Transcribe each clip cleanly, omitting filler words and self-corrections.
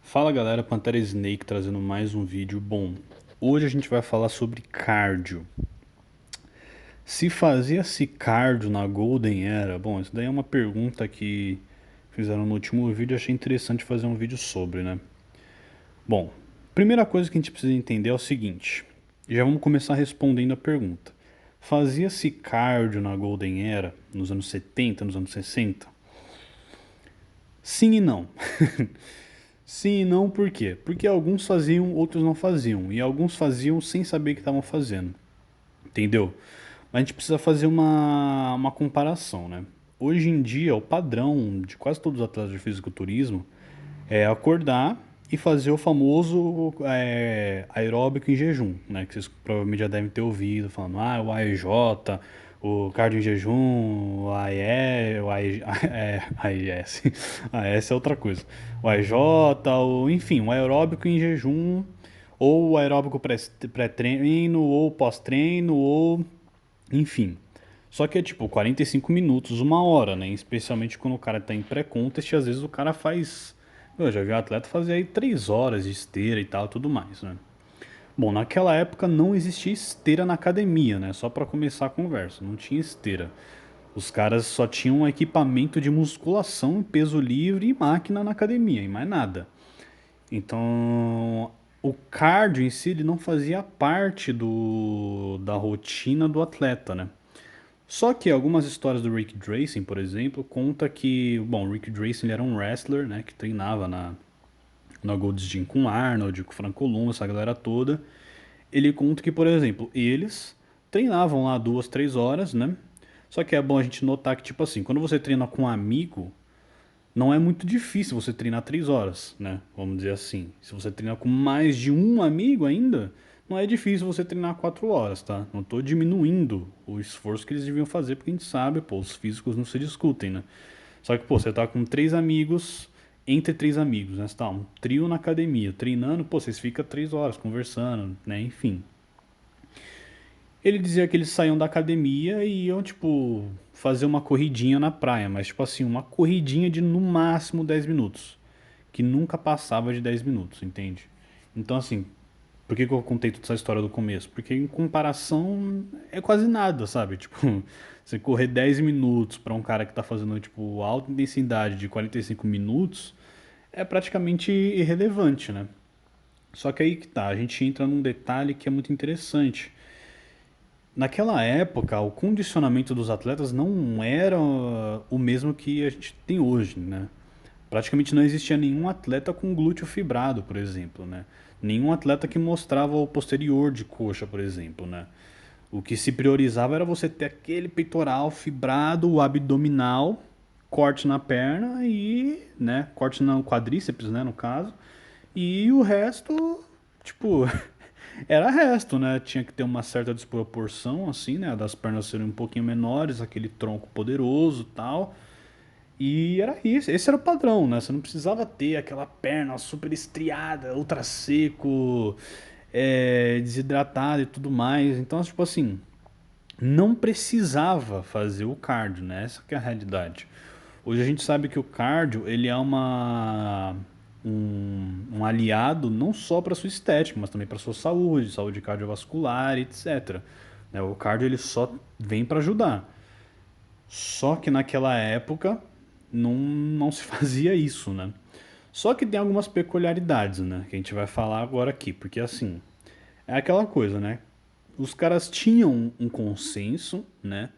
Fala galera, Pantera Snake trazendo mais um vídeo. Bom, hoje a gente vai falar sobre cardio. Se fazia-se cardio na Golden Era? Bom, isso daí é uma pergunta que fizeram no último vídeo e achei interessante fazer um vídeo sobre, né? Bom, primeira coisa que a gente precisa entender é o seguinte. Já vamos começar respondendo a pergunta. Fazia-se cardio na Golden Era, nos anos 70, nos anos 60? Sim e não. Sim e não, por quê? Porque alguns faziam, outros não faziam. E alguns faziam sem saber que estavam fazendo. Entendeu? Mas a gente precisa fazer uma comparação, né? Hoje em dia, o padrão de quase todos os atletas de fisiculturismo é acordar e fazer o famoso aeróbico em jejum, né? Que vocês provavelmente já devem ter ouvido falando, o AEJ, o cardio em jejum, o AE, o AE, AES, AES é outra coisa. O AEJ, enfim, o aeróbico em jejum, ou o aeróbico pré-treino, ou pós-treino, ou enfim. Só que é tipo 45 minutos, uma hora, né? Especialmente quando o cara tá em pré-contest, às vezes o cara faz. Eu já vi um atleta fazer aí 3 horas de esteira e tal, tudo mais, né? Bom, naquela época não existia esteira na academia, né? Só pra começar a conversa, não tinha esteira. Os caras só tinham um equipamento de musculação, peso livre e máquina na academia, e mais nada. Então, o cardio em si ele não fazia parte da rotina do atleta, né? Só que algumas histórias do Rick Dracy, por exemplo, conta que, bom, o Rick Dracy ele era um wrestler, né, que treinava na Gold's Gym com Arnold, com Franco Columbu, essa galera toda. Ele conta que, por exemplo, eles treinavam lá 2, 3 horas, né? Só que é bom a gente notar que, tipo assim, quando você treina com um amigo, não é muito difícil você treinar 3 horas, né? Vamos dizer assim. Se você treinar com mais de um amigo ainda, não é difícil você treinar 4 horas, tá? Não tô diminuindo o esforço que eles deviam fazer, porque a gente sabe, pô, os físicos não se discutem, né? Só que, pô, você tá com 3 amigos, entre 3 amigos, né? Você tá um trio na academia, treinando, pô, vocês ficam 3 horas conversando, né? Enfim. Ele dizia que eles saíam da academia e iam, tipo, fazer uma corridinha na praia, mas, tipo assim, uma corridinha de no máximo 10 minutos, que nunca passava de 10 minutos, entende? Então, assim, por que que eu contei toda essa história do começo? Porque em comparação é quase nada, sabe? Tipo, você correr 10 minutos pra um cara que tá fazendo, tipo, alta intensidade de 45 minutos é praticamente irrelevante, né? Só que aí que tá, a gente entra num detalhe que é muito interessante. Naquela época, o condicionamento dos atletas não era o mesmo que a gente tem hoje, né? Praticamente não existia nenhum atleta com glúteo fibrado, por exemplo, né? Nenhum atleta que mostrava o posterior de coxa, por exemplo, né? O que se priorizava era você ter aquele peitoral fibrado, o abdominal, corte na perna e, né, corte no quadríceps, né, no caso, e o resto, tipo, era resto, né? Tinha que ter uma certa desproporção, assim, né? Das pernas serem um pouquinho menores, aquele tronco poderoso e tal. E era isso, esse era o padrão, né? Você não precisava ter aquela perna super estriada, ultra seco, desidratado e tudo mais. Então, tipo assim, não precisava fazer o cardio, né? Essa que é a realidade. Hoje a gente sabe que o cardio ele é um aliado não só para sua estética, mas também para sua saúde, saúde cardiovascular, etc. Né? O cardio ele só vem para ajudar. Só que naquela época não se fazia isso, né? Só que tem algumas peculiaridades, né? Que a gente vai falar agora aqui, porque assim, é aquela coisa, né? Os caras tinham um consenso, né?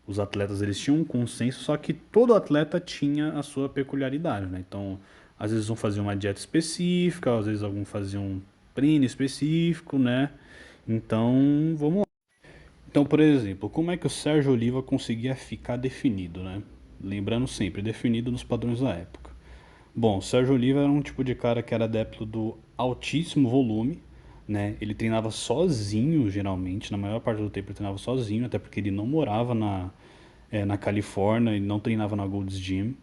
Os atletas eles tinham um consenso, só que todo atleta tinha a sua peculiaridade, né? Então, às vezes um fazia uma dieta específica, às vezes algum fazia um treino específico, né? Então, vamos lá. Então, por exemplo, como é que o Sérgio Oliva conseguia ficar definido, né? Lembrando sempre, definido nos padrões da época. Bom, o Sérgio Oliva era um tipo de cara que era adepto do altíssimo volume, né? Ele treinava sozinho, geralmente, na maior parte do tempo ele treinava sozinho, até porque ele não morava na Califórnia, ele não treinava na Gold's Gym.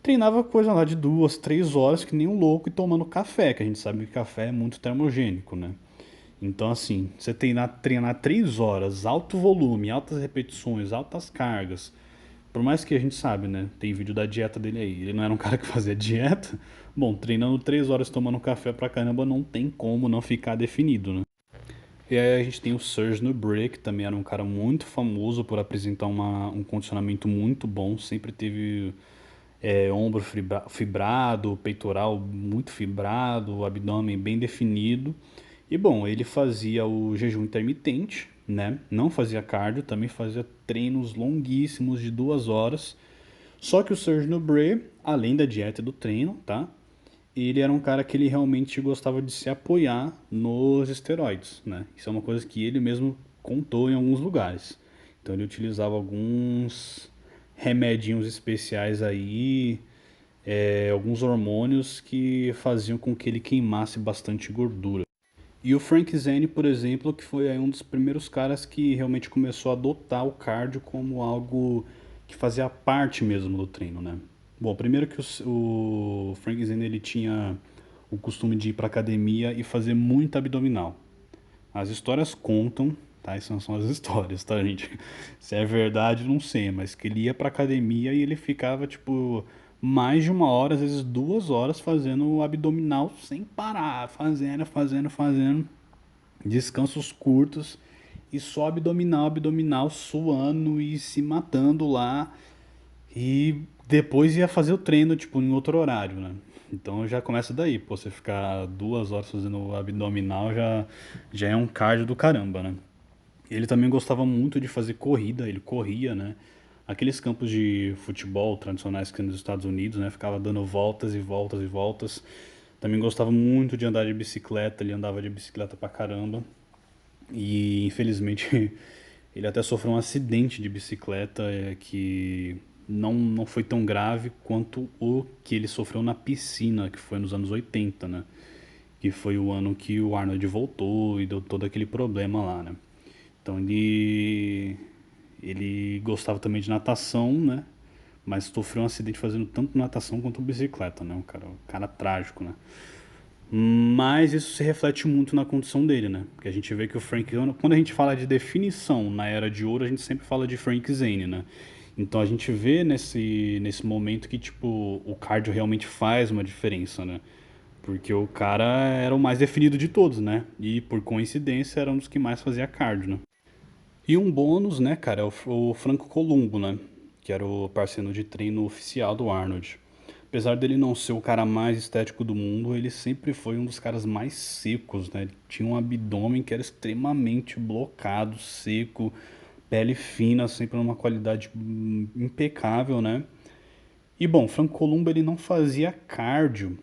Treinava coisa lá de 2, 3 horas, que nem um louco, e tomando café, que a gente sabe que café é muito termogênico, né? Então, assim, você treinar 3 horas, alto volume, altas repetições, altas cargas, Por mais que a gente sabe, né? Tem vídeo da dieta dele aí. Ele não era um cara que fazia dieta. Bom, treinando 3 horas tomando café pra caramba, não tem como não ficar definido, né? E aí a gente tem o Serge Nubret, que também era um cara muito famoso por apresentar um condicionamento muito bom. Sempre teve ombro fibrado, peitoral muito fibrado, abdômen bem definido. E bom, ele fazia o jejum intermitente, né? Não fazia cardio, também fazia treinos longuíssimos de 2 horas. Só que o Serge Nubret, além da dieta e do treino, tá? Ele era um cara que ele realmente gostava de se apoiar nos esteroides, né? Isso é uma coisa que ele mesmo contou em alguns lugares. Então ele utilizava alguns remedinhos especiais aí, alguns hormônios que faziam com que ele queimasse bastante gordura. E o Frank Zane, por exemplo, que foi aí um dos primeiros caras que realmente começou a adotar o cardio como algo que fazia parte mesmo do treino, né? Bom, primeiro que o Frank Zane ele tinha o costume de ir para academia e fazer muito abdominal. As histórias contam, tá? Essas são as histórias, tá, gente? Se é verdade, não sei, mas que ele ia pra academia e ele ficava, tipo, mais de 1 hora, às vezes 2 horas, fazendo abdominal sem parar, fazendo, fazendo, fazendo, descansos curtos e só abdominal, abdominal, suando e se matando lá. E depois ia fazer o treino, tipo, em outro horário, né? Então já começa daí, pô, você ficar 2 horas fazendo abdominal já é um cardio do caramba, né? Ele também gostava muito de fazer corrida, ele corria, né? Aqueles campos de futebol tradicionais que tem nos Estados Unidos, né? Ficava dando voltas e voltas e voltas. Também gostava muito de andar de bicicleta, ele andava de bicicleta pra caramba. E infelizmente ele até sofreu um acidente de bicicleta que não foi tão grave quanto o que ele sofreu na piscina, que foi nos anos 80, né? Que foi o ano que o Arnold voltou e deu todo aquele problema lá, né? Então ele gostava também de natação, né? Mas sofreu um acidente fazendo tanto natação quanto bicicleta, né? Um cara trágico, né? Mas isso se reflete muito na condição dele, né? Porque a gente vê que o Frank, quando a gente fala de definição na era de ouro, a gente sempre fala de Frank Zane, né? Então a gente vê nesse momento que, tipo, o cardio realmente faz uma diferença, né? Porque o cara era o mais definido de todos, né? E por coincidência era um dos que mais fazia cardio, né? E um bônus, né, cara, é o Franco Columbo, né? Que era o parceiro de treino oficial do Arnold. Apesar dele não ser o cara mais estético do mundo, ele sempre foi um dos caras mais secos, né? Ele tinha um abdômen que era extremamente blocado, seco, pele fina, sempre numa qualidade impecável, né? E bom, Franco Columbo ele não fazia cardio,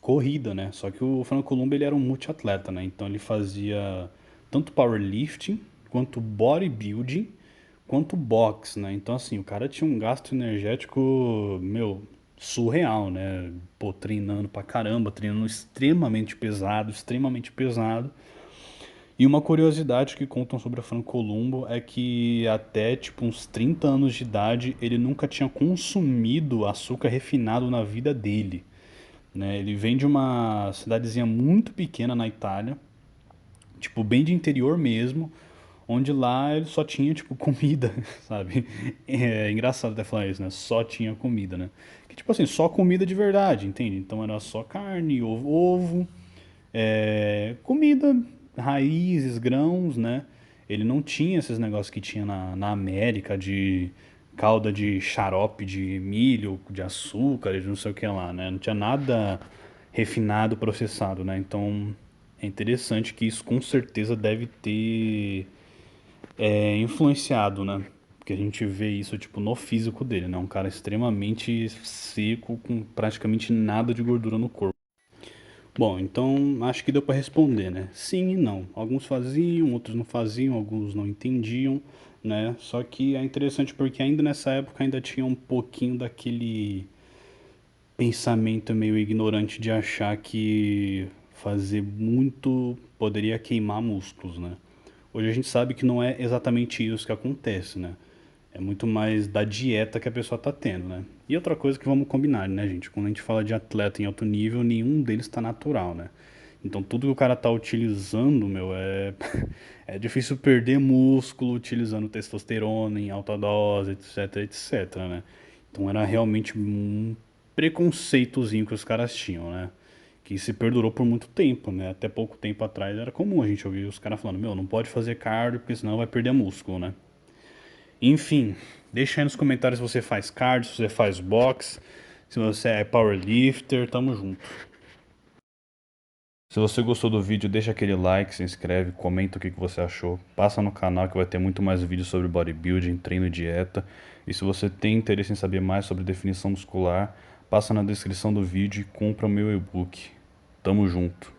corrida, né? Só que o Franco Columbo ele era um multiatleta, né? Então ele fazia tanto powerlifting, quanto bodybuilding, quanto boxe, né? Então assim, o cara tinha um gasto energético, meu, surreal, né? Pô, treinando pra caramba, treinando extremamente pesado, extremamente pesado. E uma curiosidade que contam sobre o Franco Columbo é que até tipo uns 30 anos de idade ele nunca tinha consumido açúcar refinado na vida dele, né? Ele vem de uma cidadezinha muito pequena na Itália, tipo, bem de interior mesmo, onde lá ele só tinha, tipo, comida, sabe? É engraçado até falar isso, né? Só tinha comida, né? Que, tipo assim, só comida de verdade, entende? Então era só carne, ovo, comida, raízes, grãos, né? Ele não tinha esses negócios que tinha na América de calda de xarope de milho, de açúcar, de não sei o que lá, né? Não tinha nada refinado, processado, né? Então é interessante que isso com certeza deve ter influenciado, né? Porque a gente vê isso tipo no físico dele, né? Um cara extremamente seco, com praticamente nada de gordura no corpo. Bom, então acho que deu para responder, né? Sim e não. Alguns faziam, outros não faziam, alguns não entendiam, né? Só que é interessante porque ainda nessa época ainda tinha um pouquinho daquele pensamento meio ignorante de achar que fazer muito poderia queimar músculos, né? Hoje a gente sabe que não é exatamente isso que acontece, né? É muito mais da dieta que a pessoa tá tendo, né? E outra coisa que vamos combinar, né, gente? Quando a gente fala de atleta em alto nível, nenhum deles tá natural, né? Então tudo que o cara tá utilizando, meu, é é difícil perder músculo utilizando testosterona em alta dose, etc, etc, né? Então era realmente um preconceitozinho que os caras tinham, né? Que se perdurou por muito tempo, né? Até pouco tempo atrás era comum a gente ouvir os caras falando, meu, não pode fazer cardio porque senão vai perder músculo, né? Enfim, deixa aí nos comentários se você faz cardio, se você faz boxe, se você é powerlifter, tamo junto. Se você gostou do vídeo, deixa aquele like, se inscreve, comenta o que você achou. Passa no canal que vai ter muito mais vídeos sobre bodybuilding, treino e dieta. E se você tem interesse em saber mais sobre definição muscular, passa na descrição do vídeo e compra o meu e-book. Tamo junto.